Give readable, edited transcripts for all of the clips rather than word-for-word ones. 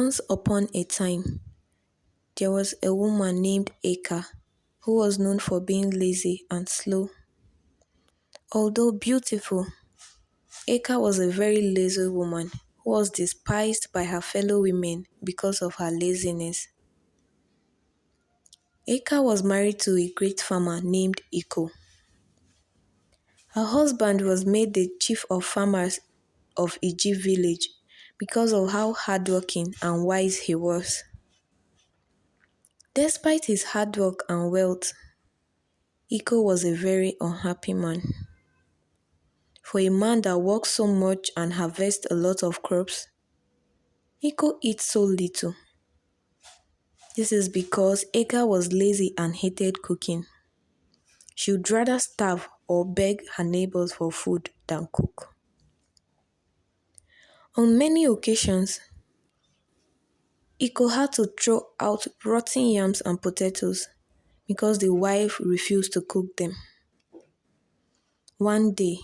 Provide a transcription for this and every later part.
Once upon a time, there was a woman named Eka who was known for being lazy and slow. Although beautiful, Eka was a very lazy woman who was despised by her fellow women because of her laziness. Eka was married to a great farmer named Iko. Her husband was made the chief of farmers of Egypt village because of how hardworking and wise he was. Despite his hard work and wealth, Iko was a very unhappy man. For a man that works so much and harvests a lot of crops, Iko eats so little. This is because Eka was lazy and hated cooking. She would rather starve or beg her neighbors for food than cook. On many occasions, Iko had to throw out rotten yams and potatoes because the wife refused to cook them. One day,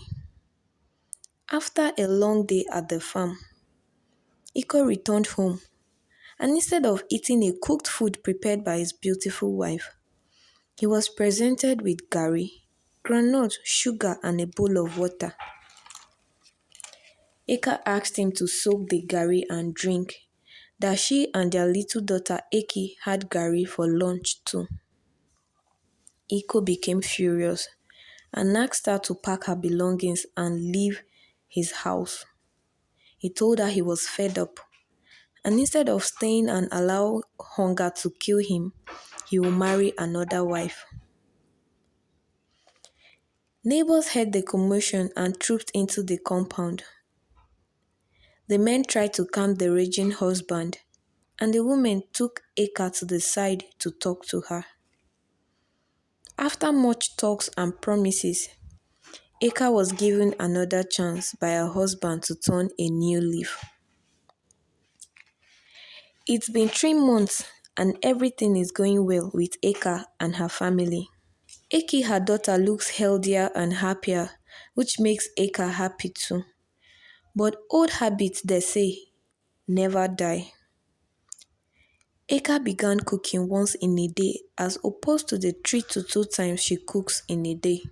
after a long day at the farm, Iko returned home, and instead of eating a cooked food prepared by his beautiful wife, he was presented with garri, groundnut, sugar, and a bowl of water. Eka asked him to soak the garri and drink, that she and their little daughter Eki had garri for lunch too. Iko became furious and asked her to pack her belongings and leave his house. He told her he was fed up, and instead of staying and allow hunger to kill him, he will marry another wife. Neighbors heard the commotion and trooped into the compound. The men tried to calm the raging husband, and the women took Eka to the side to talk to her. After much talks and promises, Eka was given another chance by her husband to turn a new leaf. It's been 3 months and everything is going well with Eka and her family. Eki, her daughter, looks healthier and happier, which makes Eka happy too. But old habits, they say, never die. Eka began cooking once in a day as opposed to the 3 to 2 times she cooks in a day.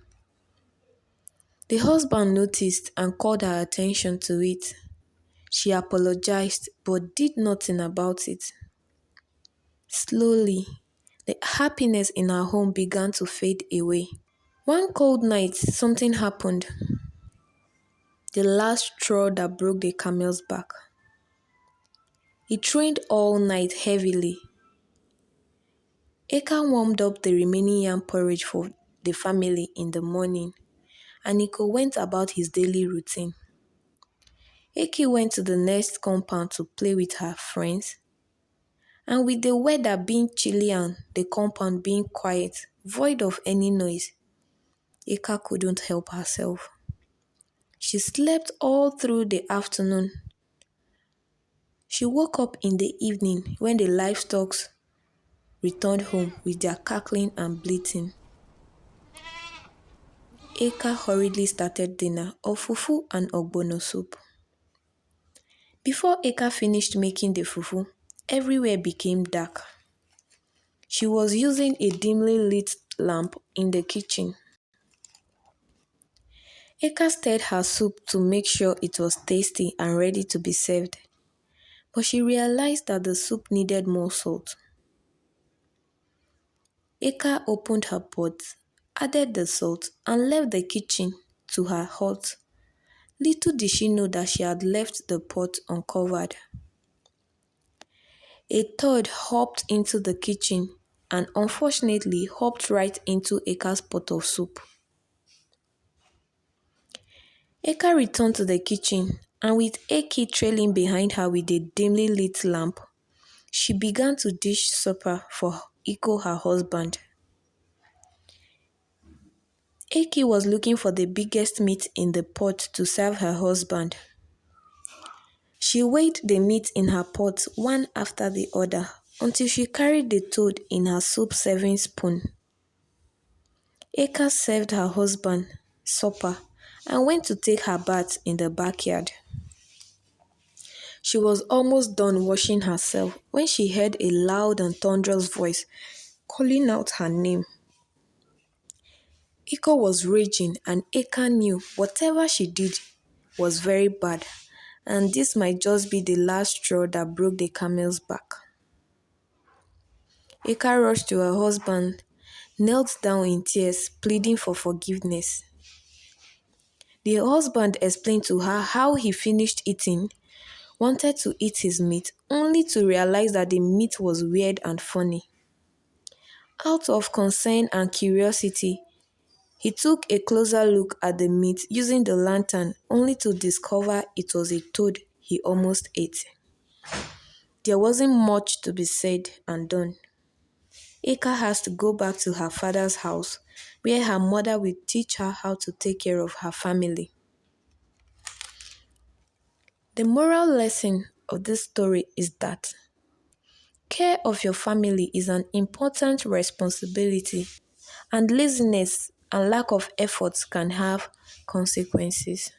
The husband noticed and called her attention to it. She apologized but did nothing about it. Slowly, the happiness in her home began to fade away. One cold night, something happened. The last straw that broke the camel's back. It rained all night heavily. Eka warmed up the remaining yam porridge for the family in the morning, and Iko went about his daily routine. Eki went to the next compound to play with her friends, and with the weather being chilly and the compound being quiet, void of any noise, Eka couldn't help herself. She slept all through the afternoon. She woke up in the evening when the livestock returned home with their cackling and bleating. Eka hurriedly started dinner of fufu and ogbono soup. Before Eka finished making the fufu, everywhere became dark. She was using a dimly lit lamp in the kitchen. Eka stirred her soup to make sure it was tasty and ready to be served, but she realized that the soup needed more salt. Eka opened her pot, added the salt, and left the kitchen to her hurt. Little did she know that she had left the pot uncovered. A toad hopped into the kitchen and unfortunately hopped right into Eka's pot of soup. Eka returned to the kitchen, and with Eki trailing behind her with a dimly lit lamp, she began to dish supper for Iko, her husband. Eki was looking for the biggest meat in the pot to serve her husband. She weighed the meat in her pot one after the other until she carried the toad in her soup serving spoon. Eka served her husband supper and went to take her bath in the backyard. She was almost done washing herself when she heard a loud and thunderous voice calling out her name. Iko was raging and Eka knew whatever she did was very bad and this might just be the last straw that broke the camel's back. Eka rushed to her husband, knelt down in tears, pleading for forgiveness. The husband explained to her how he finished eating, wanted to eat his meat, only to realize that the meat was weird and funny. Out of concern and curiosity, he took a closer look at the meat using the lantern only to discover it was a toad he almost ate. There wasn't much to be said and done. Eka has to go back to her father's house where her mother will teach her how to take care of her family. The moral lesson of this story is that care of your family is an important responsibility, and laziness and lack of effort can have consequences.